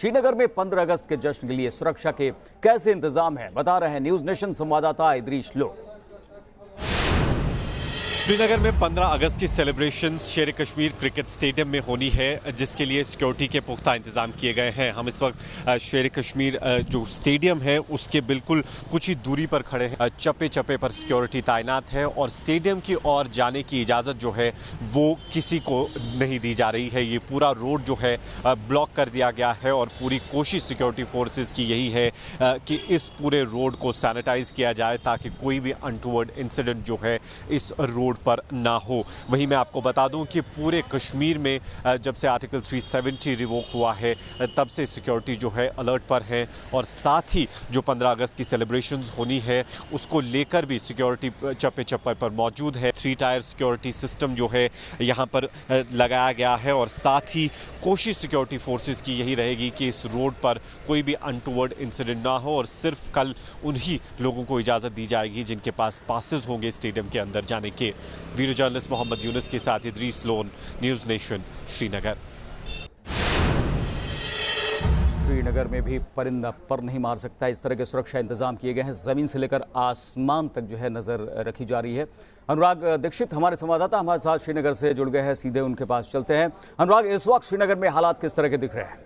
श्रीनगर में 15 अगस्त के जश्न के लिए सुरक्षा के कैसे इंतजाम है, बता रहे हैं न्यूज नेशन संवाददाता इदरीश लो। श्रीनगर में 15 अगस्त की सेलिब्रेशन शेर कश्मीर क्रिकेट स्टेडियम में होनी है, जिसके लिए सिक्योरिटी के पुख्ता इंतजाम किए गए हैं। हम इस वक्त शेर कश्मीर जो स्टेडियम है उसके बिल्कुल कुछ ही दूरी पर खड़े हैं। चप्पे चप्पे पर सिक्योरिटी तैनात है और स्टेडियम की ओर जाने की इजाज़त जो है वो किसी को नहीं दी जा रही है। ये पूरा रोड जो है ब्लॉक कर दिया गया है और पूरी कोशिश सिक्योरिटी फोर्सेस की यही है कि इस पूरे रोड को सैनिटाइज किया जाए ताकि कोई भी अनटूवर्ड इंसिडेंट जो है इस रोड पर ना हो। वहीं मैं आपको बता दूं कि पूरे कश्मीर में जब से आर्टिकल 370 रिवोक हुआ है तब से सिक्योरिटी जो है अलर्ट पर है और साथ ही जो 15 अगस्त की सेलिब्रेशंस होनी है उसको लेकर भी सिक्योरिटी चप्पे चप्पे पर मौजूद है। 3 टायर सिक्योरिटी सिस्टम जो है यहाँ पर लगाया गया है और साथ ही कोशिश सिक्योरिटी फोर्सेस की यही रहेगी कि इस रोड पर कोई भी अनटूवर्ड इंसिडेंट ना हो और सिर्फ कल उन्हीं लोगों को इजाज़त दी जाएगी जिनके पास पासेस होंगे स्टेडियम के अंदर जाने के। वीडियो जर्नलिस्ट मोहम्मद यूनुस के साथ Idris loan, news nation, Srinagar. Srinagar में भी परिंदा पर नहीं मार सकता, इस तरह के सुरक्षा इंतजाम किए गए हैं। जमीन से लेकर आसमान तक जो है नजर रखी जा रही है। अनुराग दीक्षित हमारे संवाददाता हमारे साथ श्रीनगर से जुड़ गए हैं, सीधे उनके पास चलते हैं। अनुराग, इस वक्त श्रीनगर में हालात किस तरह के दिख रहे हैं?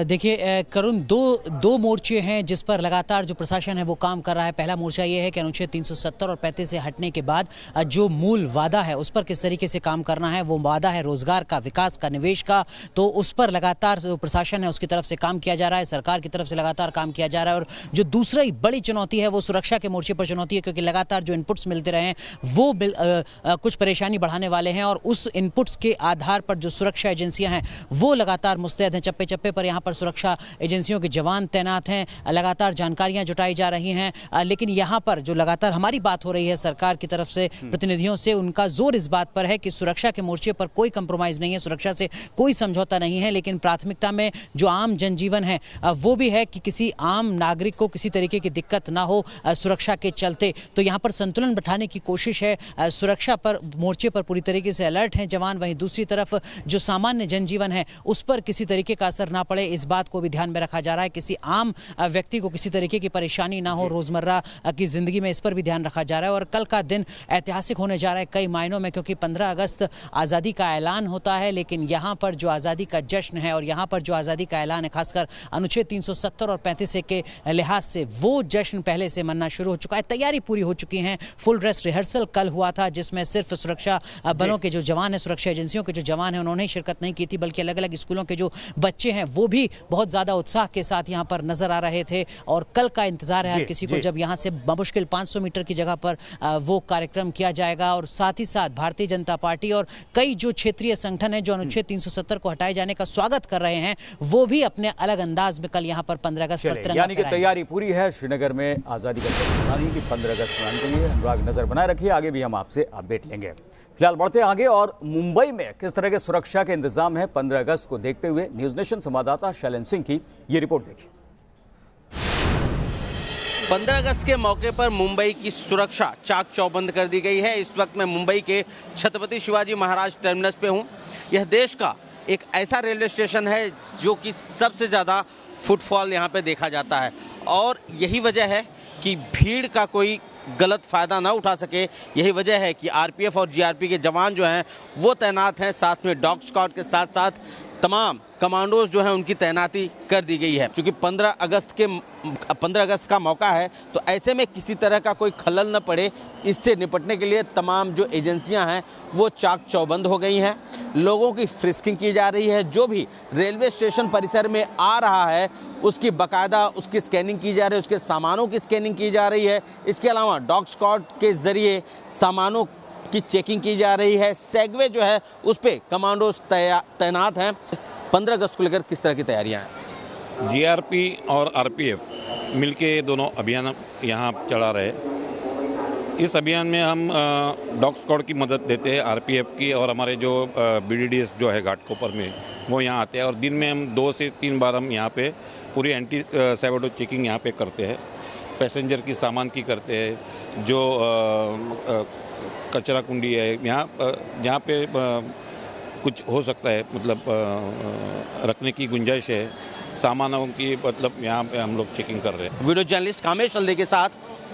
देखिए करुण, दो मोर्चे हैं जिस पर लगातार जो प्रशासन है वो काम कर रहा है। पहला मोर्चा ये है कि अनुच्छेद 370 और 35 से हटने के बाद जो मूल वादा है उस पर किस तरीके से काम करना है। वो वादा है रोजगार का, विकास का, निवेश का, तो उस पर लगातार जो प्रशासन है उसकी तरफ से काम किया जा रहा है, सरकार की तरफ से लगातार काम किया जा रहा है। और जो दूसरी बड़ी चुनौती है वो सुरक्षा के मोर्चे पर चुनौती है, क्योंकि लगातार जो इनपुट्स मिलते रहे हैं वो कुछ परेशानी बढ़ाने वाले हैं और उस इनपुट्स के आधार पर जो सुरक्षा एजेंसियां हैं वो लगातार मुस्तैद हैं। चप्पे चप्पे पर यहाँ पर सुरक्षा एजेंसियों के जवान तैनात हैं, लगातार जानकारियां जुटाई जा रही हैं। लेकिन यहाँ पर जो लगातार हमारी बात हो रही है सरकार की तरफ से प्रतिनिधियों से, उनका जोर इस बात पर है कि सुरक्षा के मोर्चे पर कोई कंप्रोमाइज नहीं है, सुरक्षा से कोई समझौता नहीं है। लेकिन प्राथमिकता में जो आम जनजीवन है वो भी है कि किसी आम नागरिक को किसी तरीके की दिक्कत ना हो सुरक्षा के चलते। तो यहाँ पर संतुलन बैठाने की कोशिश है। सुरक्षा पर मोर्चे पर पूरी तरीके से अलर्ट हैं जवान। वहीं दूसरी तरफ जो सामान्य जनजीवन है उस पर किसी तरीके का असर ना पड़े, इस बात को भी ध्यान में रखा जा रहा है। किसी आम व्यक्ति को किसी तरीके की परेशानी ना हो रोजमर्रा की जिंदगी में, इस पर भी ध्यान रखा जा रहा है। और कल का दिन ऐतिहासिक होने जा रहा है कई मायनों में, क्योंकि 15 अगस्त आज़ादी का ऐलान होता है। लेकिन यहाँ पर जो आज़ादी का जश्न है और यहाँ पर जो आज़ादी का ऐलान है, खासकर अनुच्छेद 370 और 35 के लिहाज से, वो जश्न पहले से मनना शुरू हो चुका है। तैयारी पूरी हो चुकी है। फुल ड्रेस रिहर्सल कल हुआ था जिसमें सिर्फ सुरक्षा बलों के जो जवान हैं, सुरक्षा एजेंसियों के जो जवान हैं, उन्होंने शिरकत नहीं की थी, बल्कि अलग अलग स्कूलों के जो बच्चे हैं वो भी बहुत ज़्यादा उत्साह के साथ यहाँ पर नजर आ रहे थे। और कल का इंतजार है हर किसी को, जब यहाँ से बमुश्किल 500 मीटर की जगह पर वो कार्यक्रम किया जाएगा। और साथ ही साथ भारतीय जनता पार्टी और कई जो क्षेत्रीय संगठन है जो अनुच्छेद 370 को हटाए जाने का स्वागत कर रहे हैं, वो भी अपने अलग अंदाज में कल यहाँ पर 15 अगस्त पर तिरंगा यानी कि तैयारी पूरी है श्रीनगर में आजादी का जश्न मनाने की 15 अगस्त मनाने के लिए। अनुराग नजर बनाए रखिए, आगे भी हम आपसे अपडेट लेंगे। फिलहाल बढ़ते आगे और मुंबई में किस तरह के सुरक्षा के इंतजाम है 15 अगस्त को देखते हुए, न्यूज नेशन संवाददाता शैलेंद्र सिंह की ये रिपोर्ट देखिए। 15 अगस्त के मौके पर मुंबई की सुरक्षा चाक चौबंद कर दी गई है। इस वक्त मैं मुंबई के छत्रपति शिवाजी महाराज टर्मिनस पे हूं। यह देश का एक ऐसा रेलवे स्टेशन है जो कि सबसे ज़्यादा फुटफॉल यहाँ पे देखा जाता है और यही वजह है कि भीड़ का कोई गलत फ़ायदा ना उठा सके। यही वजह है कि आरपीएफ और जीआरपी के जवान जो हैं वो तैनात हैं, साथ में डॉग स्क्वाड के साथ साथ तमाम कमांडोज जो हैं उनकी तैनाती कर दी गई है। क्योंकि 15 अगस्त का मौका है तो ऐसे में किसी तरह का कोई खलल न पड़े, इससे निपटने के लिए तमाम जो एजेंसियां हैं वो चाक चौबंद हो गई हैं। लोगों की फ्रिस्किंग की जा रही है। जो भी रेलवे स्टेशन परिसर में आ रहा है उसकी बाकायदा उसकी स्कैनिंग की जा रही है, उसके सामानों की स्कैनिंग की जा रही है। इसके अलावा डॉग स्क्वाड के ज़रिए सामानों की चेकिंग की जा रही है। सेगवे जो है उस पर कमांडोज तैनात हैं। 15 अगस्त को लेकर किस तरह की तैयारियां हैं? जीआरपी और आरपीएफ मिलके दोनों अभियान यहाँ चला रहे। इस अभियान में हम डॉग स्क्वाड की मदद देते हैं, आरपीएफ की, और हमारे जो बीडीडीएस जो है घाटकोपर में वो यहाँ आते हैं। और दिन में हम 2 से 3 बार हम यहाँ पे पूरी एंटी सैबोटेज चेकिंग यहाँ पे करते हैं। पैसेंजर की सामान की करते हैं, जो कचरा कुंडी है यहाँ पे कुछ हो सकता है, मतलब रखने की गुंजाइश है सामानों की, मतलब यहाँ पे हम लोग चेकिंग कर रहे हैं। वीडियो जर्नलिस्ट कामेश हल्दे के साथ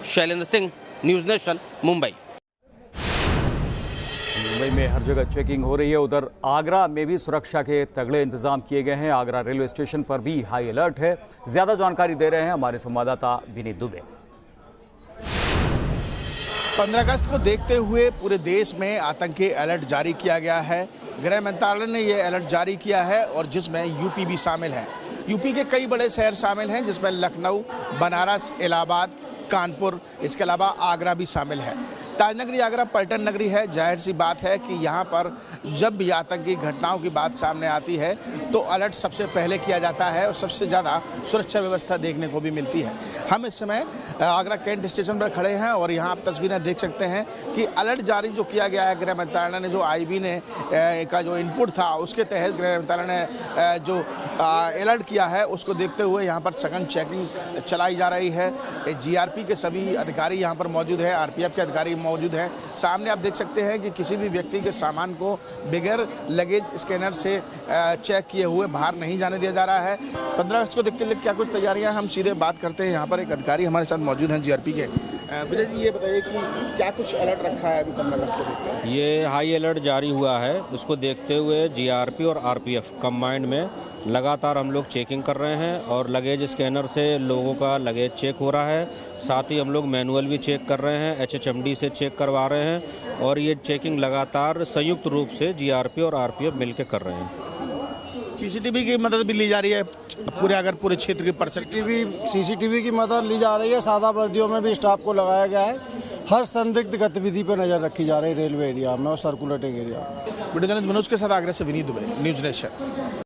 शैलेंद्र सिंह, न्यूज़ नेशन, मुंबई। मुंबई में हर जगह चेकिंग हो रही है। उधर आगरा में भी सुरक्षा के तगड़े इंतजाम किए गए हैं। आगरा रेलवे स्टेशन पर भी हाई अलर्ट है। ज्यादा जानकारी दे रहे हैं हमारे संवाददाता विनीत दुबे। 15 अगस्त को देखते हुए पूरे देश में आतंकी अलर्ट जारी किया गया है। गृह मंत्रालय ने यह अलर्ट जारी किया है और जिसमें यूपी भी शामिल है। यूपी के कई बड़े शहर शामिल हैं, जिसमें लखनऊ, बनारस, इलाहाबाद, कानपुर, इसके अलावा आगरा भी शामिल है। ताजनगरी आगरा पर्यटन नगरी है। जाहिर सी बात है कि यहाँ पर जब भी आतंकी घटनाओं की बात सामने आती है तो अलर्ट सबसे पहले किया जाता है और सबसे ज़्यादा सुरक्षा व्यवस्था देखने को भी मिलती है। हम इस समय आगरा कैंट स्टेशन पर खड़े हैं और यहाँ आप तस्वीरें देख सकते हैं कि अलर्ट जारी जो किया गया है गृह मंत्रालय ने, जो आईबी ने का जो इनपुट था उसके तहत गृह मंत्रालय ने जो अलर्ट किया है उसको देखते हुए यहाँ पर सघन चेकिंग चलाई जा रही है। जीआरपी के सभी अधिकारी यहाँ पर मौजूद है, आरपीएफ के अधिकारी मौजूद हैं। सामने आप देख सकते हैं कि किसी भी व्यक्ति के सामान को बगैर लगेज स्कैनर से चेक किए हुए बाहर नहीं जाने दिया जा रहा है। 15 अगस्त को देखते हुए क्या कुछ तैयारियां, हम सीधे बात करते हैं। यहाँ पर एक अधिकारी हमारे साथ मौजूद हैं जीआरपी के। विजय जी, ये बताइए कि क्या कुछ अलर्ट रखा है अभी 15 अगस्त को देखते हैं? ये हाई अलर्ट जारी हुआ है, उसको देखते हुए जीआरपी और आरपीएफ कंबाइंड में लगातार हम लोग चेकिंग कर रहे हैं और लगेज स्कैनर से लोगों का लगेज चेक हो रहा है। साथ ही हम लोग मैनुअल भी चेक कर रहे हैं, HHMD से चेक करवा रहे हैं और ये चेकिंग लगातार संयुक्त रूप से जीआरपी और आरपीएफ मिलकर कर रहे हैं। सीसीटीवी की मदद भी ली जा रही है पूरे क्षेत्र की सीसीटीवी की मदद ली जा रही है। सादा वर्दियों में भी स्टाफ को लगाया गया है। हर संदिग्ध गतिविधि पर नजर रखी जा रही है रेलवे एरिया में और circulating area. Video journalist Manoj के साथ आगरा से विनीत दुबे, न्यूज़ नेशन।